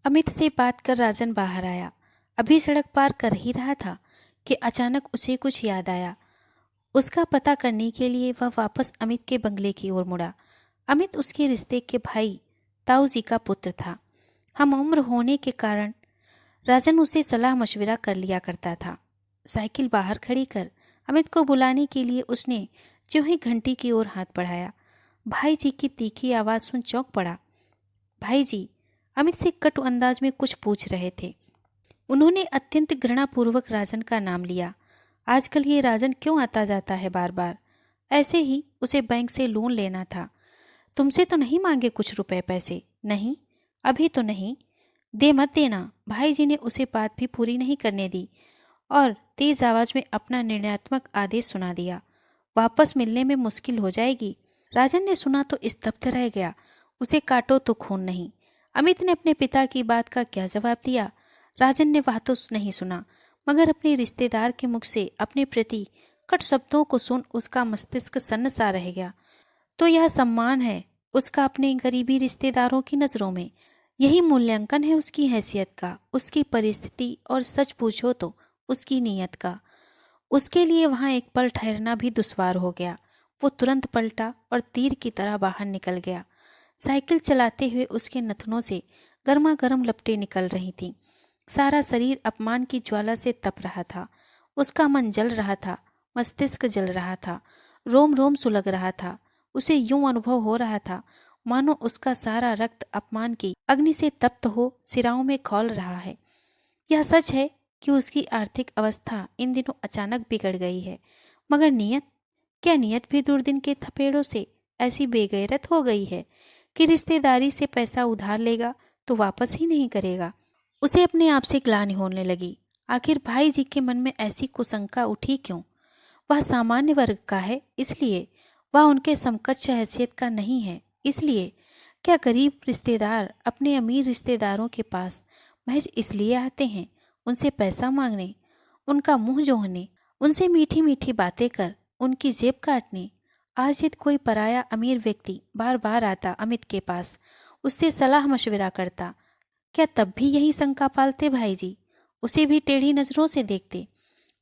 अमित से बात कर राजन बाहर आया। अभी सड़क पार कर ही रहा था कि अचानक उसे कुछ याद आया। उसका पता करने के लिए वह वापस अमित के बंगले की ओर मुड़ा। अमित उसके रिश्ते के भाई ताऊ जी का पुत्र था। हम उम्र होने के कारण राजन उसे सलाह मशविरा कर लिया करता था। साइकिल बाहर खड़ी कर अमित को बुलाने के लिए उसने जो ही घंटी की ओर हाथ बढ़ाया, भाई जी की तीखी आवाज़ सुन चौंक पड़ा। भाई जी अमित से कटु अंदाज में कुछ पूछ रहे थे। उन्होंने अत्यंत घृणापूर्वक राजन का नाम लिया। आजकल ये राजन क्यों आता जाता है बार बार? ऐसे ही उसे बैंक से लोन लेना था। तुमसे तो नहीं मांगे कुछ रुपए पैसे? नहीं, अभी तो नहीं। दे मत देना। भाई जी ने उसे बात भी पूरी नहीं करने दी और तेज आवाज में अपना निर्णयात्मक आदेश सुना दिया। वापस मिलने में मुश्किल हो जाएगी। राजन ने सुना तो स्तब्ध रह गया। उसे काटो तो खून नहीं। अमित ने अपने पिता की बात का क्या जवाब दिया? राजन ने वह तो नहीं सुना, मगर अपने रिश्तेदार के मुख से अपने प्रति कट शब्दों को सुन उसका मस्तिष्क सन्न सा रह गया। तो यह सम्मान है उसका अपने गरीबी रिश्तेदारों की नज़रों में। यही मूल्यांकन है उसकी हैसियत का, उसकी परिस्थिति और सच पूछो तो उसकी नीयत का। उसके लिए वहां एक पल ठहरना भी दुश्वार हो गया। वो तुरंत पलटा और तीर की तरह बाहर निकल गया। साइकिल चलाते हुए उसके नथनों से गर्मा गर्म लपटें निकल रही थीं। सारा शरीर अपमान की ज्वाला से तप रहा था। उसका मन जल रहा था, मस्तिष्क जल रहा था, रोम रोम सुलग रहा था। उसे यूं अनुभव हो रहा था मानो उसका सारा रक्त अपमान की अग्नि से तप्त हो सिराओं में खौल रहा है। यह सच है कि उसकी आर्थिक अवस्था इन दिनों अचानक बिगड़ गई है, मगर नीयत, क्या नीयत भी दुर्दिन के थपेड़ों से ऐसी बेगैरत हो गई है कि रिश्तेदारी से पैसा उधार लेगा तो वापस ही नहीं करेगा? उसे अपने आप से ग्लानि होने लगी। आखिर भाई जी के मन में ऐसी कुशंका उठी क्यों? वह सामान्य वर्ग का है इसलिए? वह उनके समकक्ष हैसियत का नहीं है इसलिए? क्या गरीब रिश्तेदार अपने अमीर रिश्तेदारों के पास महज इसलिए आते हैं उनसे पैसा मांगने, उनका मुंह जोहने, उनसे मीठी मीठी बातें कर उनकी जेब काटने? आज यदि कोई पराया अमीर व्यक्ति बार बार आता अमित के पास, उससे सलाह मशविरा करता, क्या तब भी यही शंका पालते भाई जी? उसे भी टेढ़ी नजरों से देखते?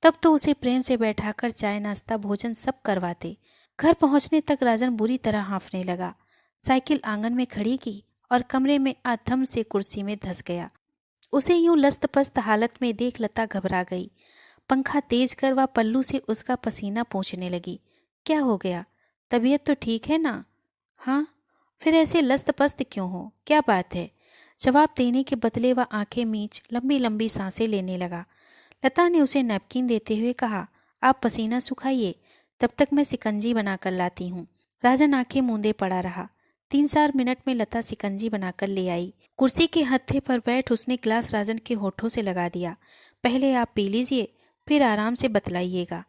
तब तो उसे प्रेम से बैठाकर चाय नाश्ता भोजन सब करवाते। घर पहुंचने तक राजन बुरी तरह हांफने लगा। साइकिल आंगन में खड़ी की और कमरे में आधम से कुर्सी में धंस गया। उसे यूं लस्त पस्त हालत में देख लता घबरा गई। पंखा तेज कर वह पल्लू से उसका पसीना पोंछने लगी। क्या हो गया? तबीयत तो ठीक है ना? हाँ, फिर ऐसे लस्त पस्त क्यों हो? क्या बात है? जवाब देने के बदले वह आंखें मींच लंबी लंबी सांसें लेने लगा। लता ने उसे नैपकिन देते हुए कहा, आप पसीना सुखाइए, तब तक मैं सिकंजी बनाकर लाती हूँ। राजन आंखें मूंदे पड़ा रहा। 3-4 मिनट में लता सिकंजी बनाकर ले आई। कुर्सी के हत्थे पर बैठ उसने ग्लास राजन के होठों से लगा दिया। पहले आप पी लीजिए, फिर आराम से बतलाइएगा।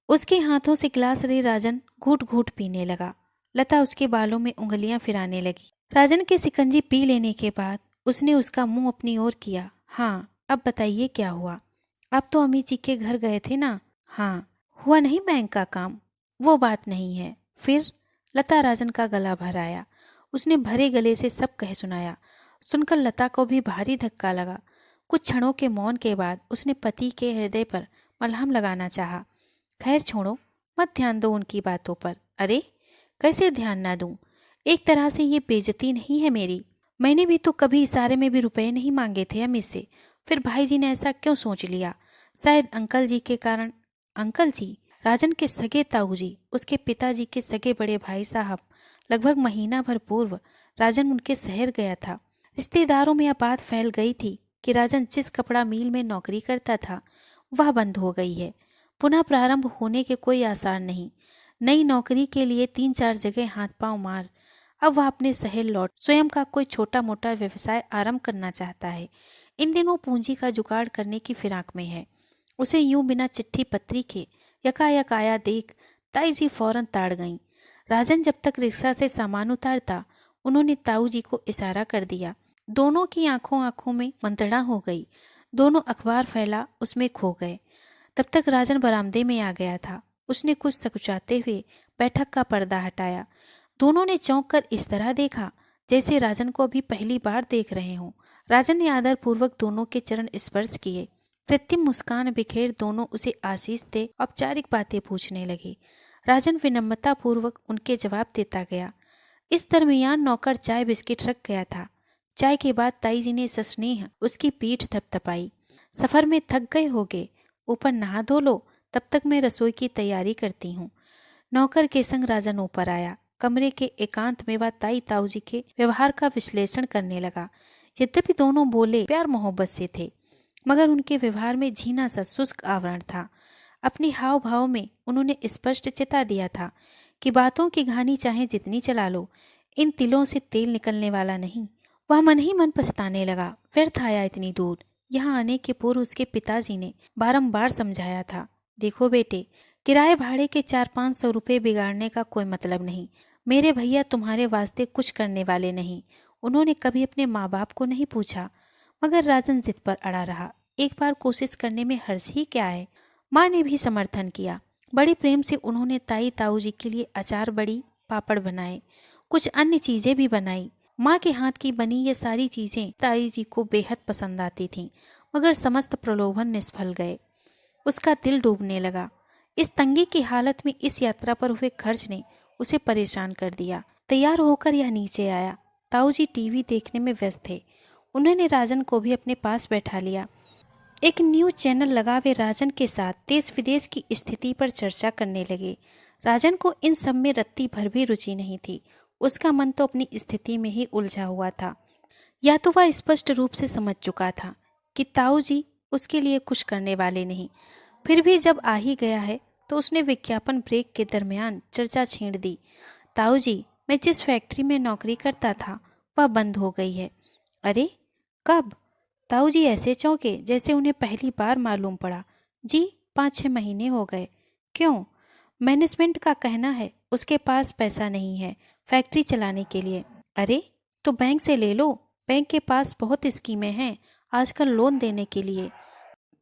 उसके हाथों से ग्लास ले राजन घूट घूट पीने लगा। लता उसके बालों में उंगलियां फिराने लगी। राजन के सिकंजी पी लेने के बाद उसने उसका मुंह अपनी ओर किया। हाँ, अब बताइए क्या हुआ? आप तो अम्मी जी के घर गए थे ना? हाँ। हुआ नहीं बैंक का काम? वो बात नहीं है। फिर? लता राजन का गला भर आया। उसने भरे गले से सब कह सुनाया। सुनकर लता को भी भारी धक्का लगा। कुछ क्षणों के मौन के बाद उसने पति के हृदय पर मलहम लगाना चाहा। खैर छोड़ो, मत ध्यान दो उनकी बातों पर। अरे, कैसे ध्यान ना दूं? एक तरह से ये बेइज्जती नहीं है मेरी? मैंने भी तो कभी इशारे में भी रुपए नहीं मांगे थे अमित से। फिर भाई जी ने ऐसा क्यों सोच लिया? शायद अंकल जी के कारण। अंकल जी? राजन के सगे ताऊ जी, उसके पिताजी के सगे बड़े भाई साहब। लगभग महीना भर पूर्व राजन उनके शहर गया था। रिश्तेदारों में यह बात फैल गई थी कि राजन जिस कपड़ा मिल में नौकरी करता था वह बंद हो गई है। पुनः प्रारंभ होने के कोई आसार नहीं। नई नौकरी के लिए 3-4 जगह हाथ पांव मार अब वह अपने शहर लौट स्वयं का कोई छोटा मोटा व्यवसाय आरंभ करना चाहता है। इन दिनों पूंजी का जुगाड़ करने की फिराक में है। उसे यूं बिना चिट्ठी पत्री के यकायक आया देख ताई जी फौरन ताड़ गईं। राजन जब तक रिक्शा से सामान उतारता उन्होंने ताऊ जी को इशारा कर दिया। दोनों की आंखों आंखों में मंत्रणा हो गई। दोनों अखबार फैला उसमें खो गए। तब तक राजन बरामदे में आ गया था। उसने कुछ सकुचाते हुए बैठक का पर्दा हटाया। दोनों ने चौंक कर इस तरह देखा जैसे राजन को अभी पहली बार देख रहे हों। राजन ने आदरपूर्वक दोनों के चरण स्पर्श किए। कृत्रिम मुस्कान बिखेर दोनों उसे आशीष दे औपचारिक बातें पूछने लगे। राजन विनम्रता पूर्वक उनके जवाब देता गया। इस दरमियान नौकर चाय बिस्किट रख गया था। चाय के बाद ताई जी ने सस्नेह उसकी पीठ थपथपाई। सफर में थक गए होगे, ऊपर नहा धो लो, तब तक मैं रसोई की तैयारी करती हूँ। नौकर के संग राजन ऊपर आया। कमरे के एकांत में वह ताई ताऊ जी के व्यवहार का विश्लेषण करने लगा। यद्यपि दोनों बोले प्यार मोहब्बत से थे, मगर उनके व्यवहार में झीना सा शुष्क आवरण था। अपने हाव भाव में उन्होंने स्पष्ट चेता दिया था कि बातों की घानी चाहे जितनी चला लो, इन तिलों से तेल निकलने वाला नहीं। वह मन ही मन पछताने लगा। व्यर्थ आया इतनी दूर। यहाँ आने के पूर्व उसके पिताजी ने बारंबार समझाया था, देखो बेटे, किराए भाड़े के 400-500 रुपये बिगाड़ने का कोई मतलब नहीं। मेरे भैया तुम्हारे वास्ते कुछ करने वाले नहीं। उन्होंने कभी अपने माँ बाप को नहीं पूछा, मगर राजन जिद पर अड़ा रहा। एक बार कोशिश करने में हर्ज ही क्या है। माँ ने भी समर्थन किया। बड़े प्रेम से उन्होंने ताई ताऊ जी के लिए अचार बड़ी पापड़ बनाए, कुछ अन्य चीजें भी बनाई। माँ के हाथ की बनी ये सारी चीजें ताई जी को बेहद पसंद आती थीं, मगर समस्त प्रलोभन निष्फल गए। उसका दिल डूबने लगा। इस तंगी की हालत में इस यात्रा पर हुए खर्च ने उसे परेशान कर दिया। तैयार होकर यह नीचे आया। ताऊ जी टीवी देखने में व्यस्त थे। उन्होंने राजन को भी अपने पास बैठा लिया। एक न्यूज चैनल लगा वे राजन के साथ देश विदेश की स्थिति पर चर्चा करने लगे। राजन को इन सब में रत्ती भर भी रुचि नहीं थी। उसका मन तो अपनी स्थिति में ही उलझा हुआ था। या तो वह स्पष्ट रूप से समझ चुका था कि ताऊ जी उसके लिए कुछ करने वाले नहीं, फिर भी जब आ ही गया है तो उसने विज्ञापन ब्रेक के दरमियान चर्चा छेड़ दी। ताऊ जी, मैं जिस फैक्ट्री में नौकरी करता था वह बंद हो गई है। अरे कब? ताऊ जी ऐसे चौंके जैसे उन्हें पहली बार मालूम पड़ा। जी 5-6 महीने हो गए। क्यों? मैनेजमेंट का कहना है उसके पास पैसा नहीं है फैक्ट्री चलाने के लिए। अरे तो बैंक से ले लो, बैंक के पास बहुत स्कीमें हैं आजकल लोन देने के लिए।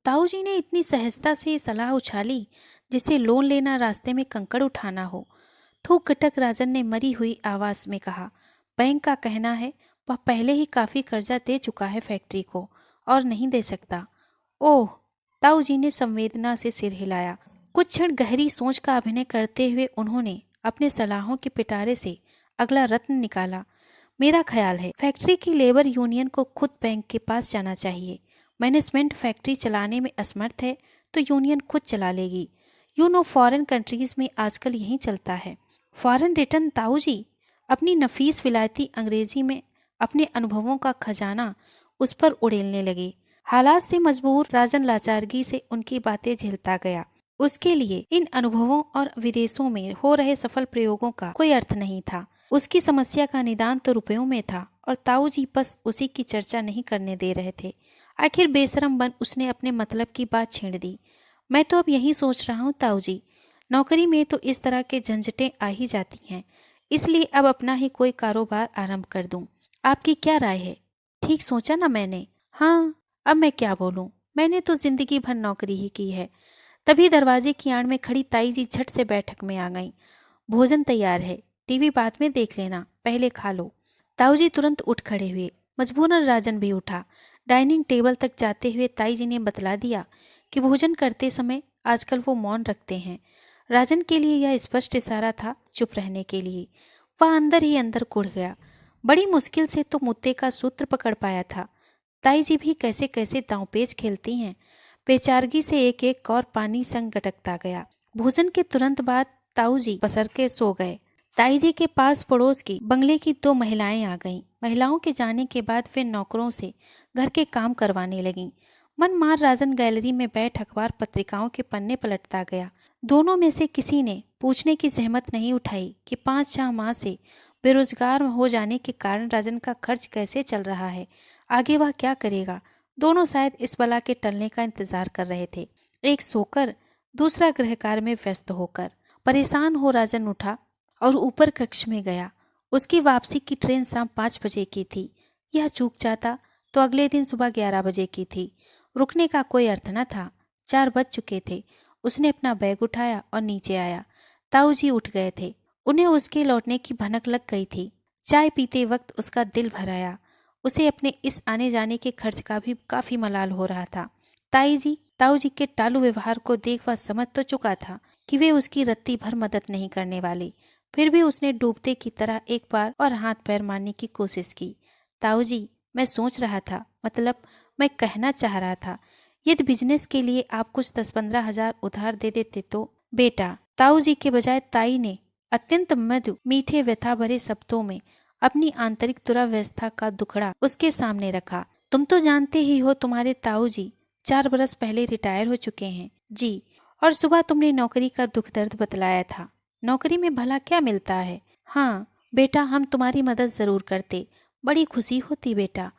ताऊ जी ने इतनी सहजता से सलाह उछाली जिसे लोन लेना रास्ते में कंकड़ उठाना हो। थूक कटक राजन ने मरी हुई आवाज में कहा, बैंक का कहना है वह पहले ही काफी कर्जा दे चुका है फैक्ट्री को और नहीं दे सकता। ओह, ताऊ जी ने संवेदना से सिर हिलाया। कुछ क्षण गहरी सोच का अभिनय करते हुए उन्होंने अपने सलाहों के पिटारे से अगला रत्न निकाला। मेरा ख्याल है फैक्ट्री की लेबर यूनियन को खुद बैंक के पास जाना चाहिए। मैनेजमेंट फैक्ट्री चलाने में असमर्थ है तो यूनियन खुद चला लेगी। फॉरेन कंट्रीज में आजकल यही चलता है। Foreign return? ताऊ जी अपनी नफीस विलायती अंग्रेजी में अपने अनुभवों का खजाना उस पर उड़ेलने लगे। हालात से मजबूर राजन लाचारगी से उनकी बातें झेलता गया। उसके लिए इन अनुभवों और विदेशों में हो रहे सफल प्रयोगों का कोई अर्थ नहीं था। उसकी समस्या का निदान तो रुपयों में था और ताऊ जी बस उसी की चर्चा नहीं करने दे रहे थे। आखिर बेशरम बन उसने अपने मतलब की बात छेड़ दी। मैं तो अब यही सोच रहा हूँ ताऊ जी, नौकरी में तो इस तरह के झंझटें आ ही जाती हैं, इसलिए अब अपना ही कोई कारोबार आरंभ कर दूं। आपकी क्या राय है? ठीक सोचा ना मैंने? हाँ, अब मैं क्या बोलूं, मैंने तो जिंदगी भर नौकरी ही की है। तभी दरवाजे की आड़ में खड़ी ताई जी झट से बैठक में आ गईं। भोजन तैयार है, टीवी बाद में देख लेना, पहले खा लो। ताऊ जी तुरंत उठ खड़े हुए। मजबूरन राजन भी उठा। डाइनिंग टेबल तक जाते हुए ताई जी ने बतला दिया कि भोजन करते समय आजकल वो मौन रखते हैं। राजन के लिए यह स्पष्ट इशारा था चुप रहने के लिए। वह अंदर ही अंदर कुढ़ गया। बड़ी मुश्किल से तो मुद्दे का सूत्र पकड़ पाया था। ताई जी भी कैसे कैसे दांवपेच खेलती हैं। बेचारगी से एक एक और पानी संग गटकता गया। भोजन के तुरंत बाद ताऊ जी पसर के सो गए। ताई जी के पास पड़ोस की बंगले की 2 महिलाएं आ गईं। महिलाओं के जाने के बाद वे नौकरों से घर के काम करवाने लगीं। मन मार राजन गैलरी में बैठ अखबार पत्रिकाओं के पन्ने पलटता गया। दोनों में से किसी ने पूछने की जहमत नहीं उठाई कि 5-6 माह से बेरोजगार हो जाने के कारण राजन का खर्च कैसे चल रहा है, आगे वह क्या करेगा। दोनों शायद इस बला के टलने का इंतजार कर रहे थे। एक सोकर, दूसरा गृह कार्य में व्यस्त होकर। परेशान हो राजन उठा और ऊपर कक्ष में गया। उसकी वापसी की ट्रेन शाम 5 बजे की थी। यह चूक जाता तो अगले दिन सुबह 11 बजे की थी। रुकने का कोई अर्थ न था। 4 बज चुके थे। उसने अपना बैग उठाया और नीचे आया। ताऊ जी उठ गए थे। उन्हें उसके लौटने की भनक लग गई थी। चाय पीते वक्त उसका दिल भर आया। उसे अपने इस आने जाने के खर्च का भी काफी मलाल हो रहा था। ताऊ जी के टालू व्यवहार को देख वह समझ तो चुका था कि वे उसकी रत्ती भर मदद नहीं करने वाले। फिर भी उसने डूबते की तरह एक बार और हाथ पैर मारने की कोशिश की। ताऊ जी, मैं सोच रहा था, मतलब मैं कहना चाह रहा था, यदि बिजनेस के लिए आप कुछ 10-15 हजार उधार दे देते तो। बेटा, ताऊ जी के बजाय ताई ने अत्यंत मृदु मीठे व्यथा भरे शब्दों में अपनी आंतरिक दुरावस्था का दुखड़ा उसके सामने रखा। तुम तो जानते ही हो, तुम्हारे ताऊ जी 4 बरस पहले रिटायर हो चुके हैं। जी, और सुबह तुमने नौकरी का दुख दर्द बतलाया था। नौकरी में भला क्या मिलता है? हाँ बेटा, हम तुम्हारी मदद जरूर करते, बड़ी खुशी होती बेटा,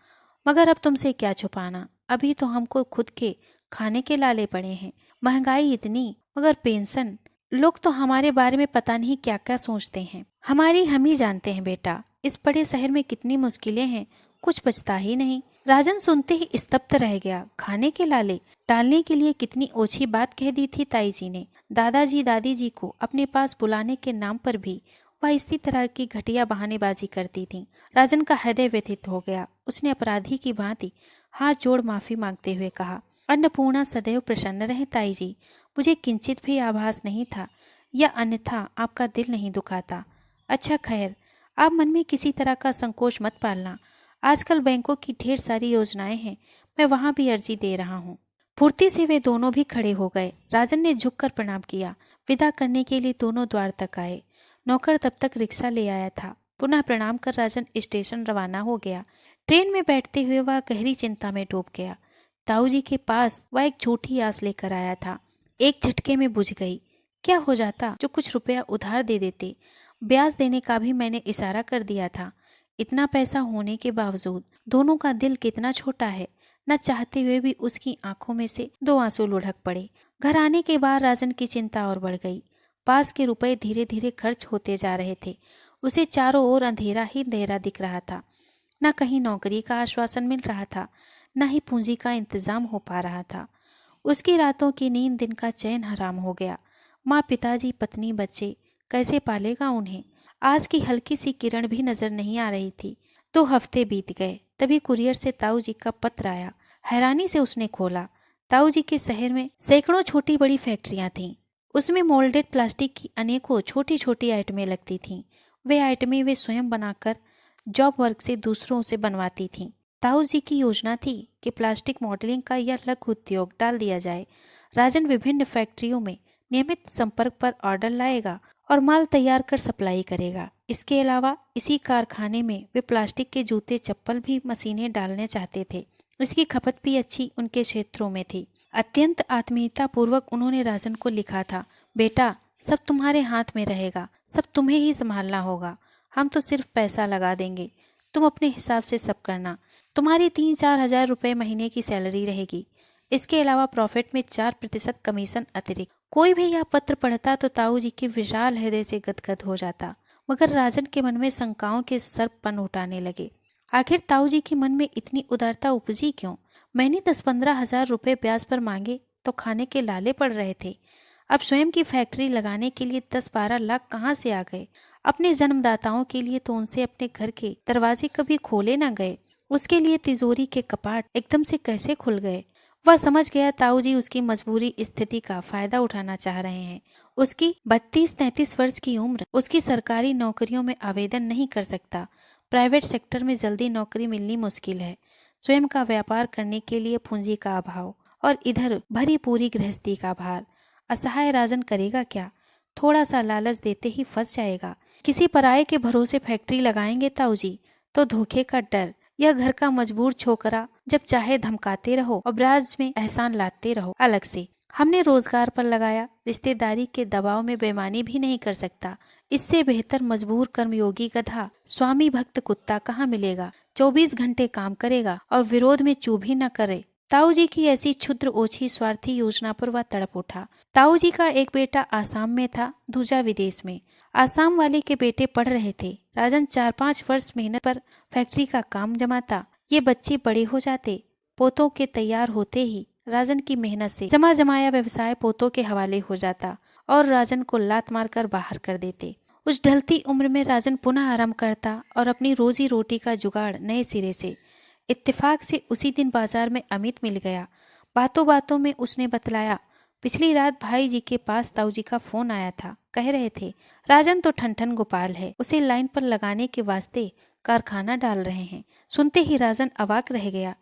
मगर अब तुमसे क्या छुपाना, अभी तो हमको खुद के खाने के लाले पड़े हैं। महंगाई इतनी, मगर पेंशन, लोग तो हमारे बारे में पता नहीं क्या क्या सोचते हैं। हमारी हम ही जानते हैं बेटा, इस बड़े शहर में कितनी मुश्किलें हैं, कुछ बचता ही नहीं। राजन सुनते ही स्तब्ध रह गया। खाने के लाले टालने के लिए कितनी ओछी बात कह दी थी ताई जी ने। दादाजी दादी जी को अपने पास बुलाने के नाम पर भी वह इसी तरह की घटिया बहानेबाजी करती थी। राजन का हृदय व्यथित हो गया। उसने अपराधी की भांति हाथ जोड़ माफी मांगते हुए कहा, अन्नपूर्णा सदैव प्रसन्न रहे ताई जी, मुझे किंचित भी आभास नहीं था, या अन्यथा आपका दिल नहीं दुखाता। अच्छा खैर, आप मन में किसी तरह का संकोच मत पालना, आजकल बैंकों की ढेर सारी योजनाएं हैं, मैं वहां भी अर्जी दे रहा हूँ। फुर्ती से वे दोनों भी खड़े हो गए। राजन ने झुककर प्रणाम किया। विदा करने के लिए दोनों द्वार तक आए। नौकर तब तक रिक्शा ले आया था। पुनः प्रणाम कर राजन स्टेशन रवाना हो गया। ट्रेन में बैठते हुए वह गहरी चिंता में डूब गया। ताऊ जी के पास वह एक झूठी आस लेकर आया था, एक झटके में बुझ गई। क्या हो जाता जो कुछ रुपया उधार दे देते? ब्याज देने का भी मैंने इशारा कर दिया था। इतना पैसा होने के बावजूद दोनों का दिल कितना छोटा है। न चाहते हुए भी उसकी आंखों में से 2 आंसू लुढ़क पड़े। घर आने के बाद राजन की चिंता और बढ़ गई। पास के रुपए धीरे धीरे खर्च होते जा रहे थे। उसे चारों ओर अंधेरा ही अंधेरा दिख रहा था। न कहीं नौकरी का आश्वासन मिल रहा था, न ही पूंजी का इंतजाम हो पा रहा था। उसकी रातों की नींद, दिन का चैन हराम हो गया। माँ, पिताजी, पत्नी, बच्चे, कैसे पालेगा उन्हें? आज की हल्की सी किरण भी नजर नहीं आ रही थी। 2 हफ्ते बीत गए। तभी कुरियर से ताऊ जी का पत्र आया। हैरानी से उसने खोला। ताऊ जी के शहर में सैकड़ों छोटी बड़ी फैक्ट्रियां थीं। उसमें मोल्डेड प्लास्टिक की अनेकों छोटी छोटी आइटमें लगती थीं। वे आइटमें वे स्वयं बनाकर जॉब वर्क से दूसरों से बनवाती थीं। ताऊ जी की योजना थी कि प्लास्टिक मॉडलिंग का यह लघु उद्योग डाल दिया जाए। राजन विभिन्न फैक्ट्रियों में नियमित संपर्क पर ऑर्डर लाएगा और माल तैयार कर सप्लाई करेगा। इसके अलावा इसी कारखाने में वे प्लास्टिक के जूते, चप्पल भी मशीनें डालने चाहते थे। इसकी खपत भी अच्छी उनके क्षेत्रों में थी। अत्यंत आत्मीयता पूर्वक उन्होंने राजन को लिखा था, बेटा, सब तुम्हारे हाथ में रहेगा, सब तुम्हें ही संभालना होगा। हम तो सिर्फ पैसा लगा देंगे, तुम अपने हिसाब से सब करना। तुम्हारी 3-4 हजार रुपए महीने की सैलरी रहेगी। इसके अलावा प्रॉफिट में 4% कमीशन अतिरिक्त। कोई भी यह पत्र पढ़ता तो ताऊ जी के विशाल हृदय से गदगद हो जाता, मगर राजन के मन में शंकाओं के सर्प पन उठाने लगे। आखिर ताऊ जी के मन में इतनी उदारता उपजी क्यों? मैंने 10-15 हजार रुपए ब्याज पर मांगे तो खाने के लाले पड़ रहे थे। अब स्वयं की फैक्ट्री लगाने के लिए 10-12 लाख कहाँ से आ गए? अपने जन्मदाताओं के लिए तो उनसे अपने घर के दरवाजे कभी खोले न गए। उसके लिए तिजोरी के कपाट एकदम से कैसे खुल गए? वह समझ गया ताऊ जी उसकी मजबूरी स्थिति का फायदा उठाना चाह रहे हैं। उसकी 32-33 वर्ष की उम्र उसकी सरकारी नौकरियों में आवेदन नहीं कर सकता। प्राइवेट सेक्टर में जल्दी नौकरी मिलनी मुश्किल है। स्वयं का व्यापार करने के लिए पूंजी का अभाव और इधर भरी पूरी गृहस्थी का भार। असहाय राजन करेगा क्या? थोड़ा सा लालच देते ही फंस जाएगा। किसी पराये के भरोसे फैक्ट्री लगाएंगे ताऊ जी तो धोखे का डर। यह घर का मजबूर छोकरा जब चाहे धमकाते रहो और ब्याज में एहसान लाते रहो अलग से। हमने रोजगार पर लगाया, रिश्तेदारी के दबाव में बेईमानी भी नहीं कर सकता। इससे बेहतर मजबूर कर्मयोगी गधा, स्वामी भक्त कुत्ता कहाँ मिलेगा? 24 घंटे काम करेगा और विरोध में चूँ भी न करे। ताऊ जी की ऐसी क्षुद्र ओछी स्वार्थी योजना पर वह तड़प उठा। ताऊ जी का एक बेटा आसाम में था, दूजा विदेश में। आसाम वाले के बेटे पढ़ रहे थे। राजन 4-5 वर्ष मेहनत पर फैक्ट्री का काम जमाता। ये बच्चे बड़े हो जाते। पोतों के तैयार होते ही राजन की मेहनत से जमा जमाया व्यवसाय पोतों के हवाले हो जाता और राजन को लात मारकर बाहर कर देते। उस ढलती उम्र में राजन पुनः आराम करता और अपनी रोजी रोटी का जुगाड़ नए सिरे से इत्तेफाक से उसी दिन बाजार में अमित मिल गया। बातों बातों में उसने बतलाया, पिछली रात भाई जी के पास ताऊ जी का फोन आया था। कह रहे थे राजन तो ठन गोपाल है, उसे लाइन पर लगाने के वास्ते कारखाना डाल रहे हैं। सुनते ही राजन अवाक रह गया।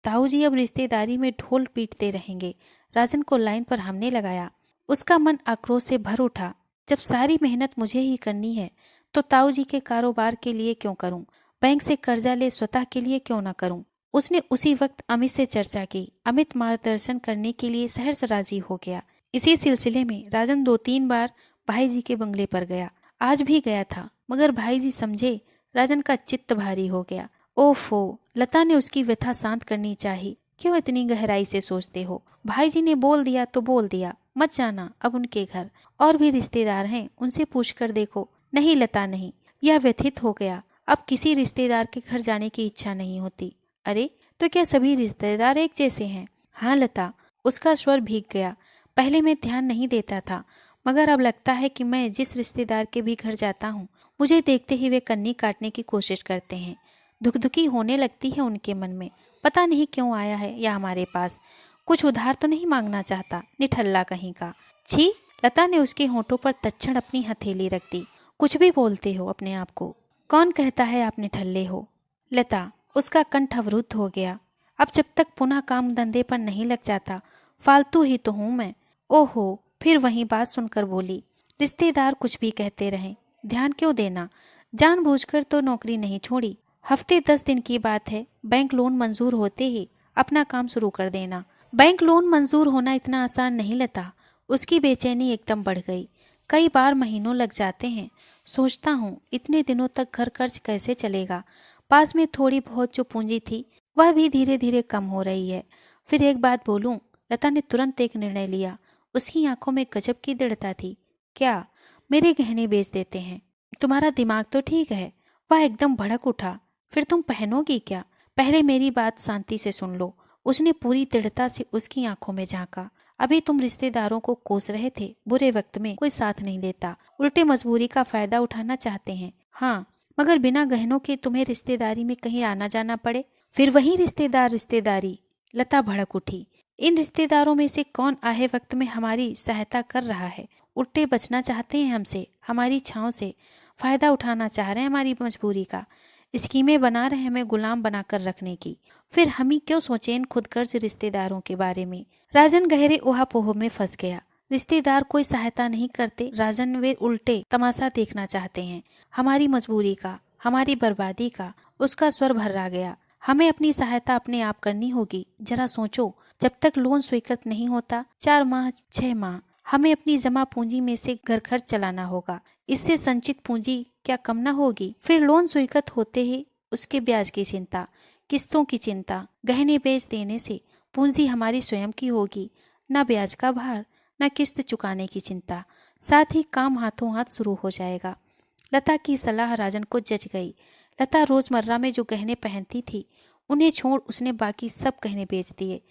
ताऊ जी अब रिश्तेदारी में ढोल पीटते रहेंगे। राजन को लाइन पर हमने लगाया। उसका मन आक्रोश से भर उठा। जब सारी मेहनत मुझे ही करनी है तो ताऊ जी के कारोबार के लिए क्यों करूं? बैंक से कर्जा ले स्वतः के लिए क्यों ना करूं? उसने उसी वक्त अमित से चर्चा की। अमित मार्गदर्शन करने के लिए सहर्ष राजी हो गया। इसी सिलसिले में राजन 2-3 बार भाई जी के बंगले पर गया। आज भी गया था, मगर भाई जी समझे राजन का चित्त भारी हो गया। ओफो, लता ने उसकी व्यथा शांत करनी चाहिए। क्यों इतनी गहराई से सोचते हो? भाई जी ने बोल दिया तो बोल दिया, मत जाना अब उनके घर। और भी रिश्तेदार हैं, उनसे पूछ कर देखो। नहीं लता नहीं, यह व्यथित हो गया। अब किसी रिश्तेदार के घर जाने की इच्छा नहीं होती। अरे तो क्या सभी रिश्तेदार एक जैसे हैं? हाँ लता, उसका स्वर भीग गया। पहले मैं ध्यान नहीं देता था, मगर अब लगता है कि मैं जिस रिश्तेदार के भी घर जाता हूँ, मुझे देखते ही वे कन्नी काटने की कोशिश करते हैं। धुकधुकी होने लगती है उनके मन में। पता नहीं क्यों आया है या हमारे पास। कुछ उधार तो नहीं मांगना चाहता, निठल्ला कहीं का। छी! लता ने उसके होंठों पर तत्क्षण अपनी हथेली रख दी। कुछ भी बोलते हो अपने आप को। कौन कहता है आप निठल्ले हो? लता, उसका कंठ अवरुद्ध हो गया। अब जब तक पुनः काम धंधे पर नहीं लग जाता, फालतू ही तो हूं मैं। ओहो, फिर वही बात सुनकर बोली, रिश्तेदार कुछ भी कहते रहें, ध्यान क्यों देना? जानबूझकर तो नौकरी नहीं छोड़ी। हफ्ते 10 दिन की बात है, बैंक लोन मंजूर होते ही अपना काम शुरू कर देना। बैंक लोन मंजूर होना इतना आसान नहीं लता। उसकी बेचैनी एकदम बढ़ गई। कई बार महीनों लग जाते हैं। सोचता हूँ इतने दिनों तक घर खर्च कैसे चलेगा। पास में थोड़ी बहुत जो पूंजी थी वह भी धीरे धीरे कम हो रही है। फिर एक बात बोलूं, लता ने तुरंत एक निर्णय लिया। उसकी आंखों में गजब की दृढ़ता थी। क्या? मेरे गहने बेच देते हैं? तुम्हारा दिमाग तो ठीक है। वह एकदम भड़क उठा। फिर तुम पहनोगी क्या? पहले मेरी बात शांति से सुन लो। उसने पूरी दृढ़ता से उसकी आंखों में झांका। अभी तुम रिश्तेदारों को कोस रहे थे, बुरे वक्त में कोई साथ नहीं देता, उल्टे मजबूरी का फायदा उठाना चाहते हैं। हाँ, मगर बिना गहनों के तुम्हें रिश्तेदारी में कहीं आना जाना पड़े, फिर वही रिश्तेदारी। लता भड़क उठी। इन रिश्तेदारों में से कौन आहे वक्त में हमारी सहायता कर रहा है? उल्टे बचना चाहते हैं हमसे, हमारी छांव से फायदा उठाना चाह रहे हैं हमारी मजबूरी का। स्कीमें बना रहे हैं हमें गुलाम बनाकर रखने की। फिर हम ही क्यों सोचें इन खुदगर्ज रिश्तेदारों के बारे में? राजन गहरे ऊहापोह में फंस गया। रिश्तेदार कोई सहायता नहीं करते राजन, वे उल्टे तमाशा देखना चाहते हैं हमारी मजबूरी का, हमारी बर्बादी का। उसका स्वर भर्रा गया। हमें अपनी सहायता अपने आप करनी होगी। जरा सोचो, जब तक लोन स्वीकृत नहीं होता, 4 माह 6 माह हमें अपनी जमा पूंजी में से घर खर्च चलाना होगा। इससे संचित पूंजी क्या कम न होगी? फिर लोन स्वीकृत होते ही उसके ब्याज की चिंता, किस्तों की चिंता। गहने बेच देने से पूंजी हमारी स्वयं की होगी। न ब्याज का भार, न किस्त चुकाने की चिंता। साथ ही काम हाथों हाथ शुरू हो जाएगा। लता की सलाह राजन को जच गई। लता रोजमर्रा में जो गहने पहनती थी, उन्हें छोड़ उसने बाकी सब गहने बेच दिए।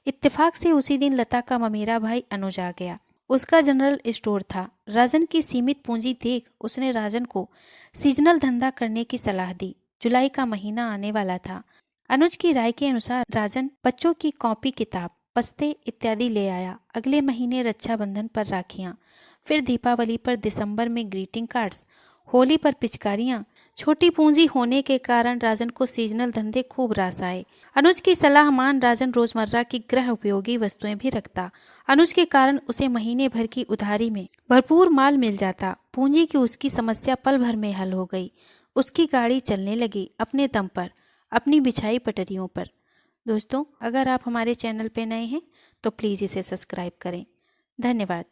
इत्तेफाक से उसी दिन लता का ममेरा भाई अनुज आ गया। उसका जनरल स्टोर था। राजन की सीमित पूंजी देख उसने राजन को सीजनल धंधा करने की सलाह दी। जुलाई का महीना आने वाला था। अनुज की राय के अनुसार राजन बच्चों की कॉपी किताब, बस्ते इत्यादि ले आया। अगले महीने रक्षाबंधन पर राखियां, फिर दीपावली पर दिसंबर में ग्रीटिंग कार्ड्स, होली पर पिचकारियां। छोटी पूंजी होने के कारण राजन को सीजनल धंधे खूब रास आए। अनुज की सलाह मान राजन रोजमर्रा की गृह उपयोगी वस्तुएं भी रखता। अनुज के कारण उसे महीने भर की उधारी में भरपूर माल मिल जाता। पूंजी की उसकी समस्या पल भर में हल हो गई। उसकी गाड़ी चलने लगी अपने दम पर, अपनी बिछाई पटरियों पर। दोस्तों, अगर आप हमारे चैनल पे नए हैं तो प्लीज़ इसे सब्सक्राइब करें। धन्यवाद।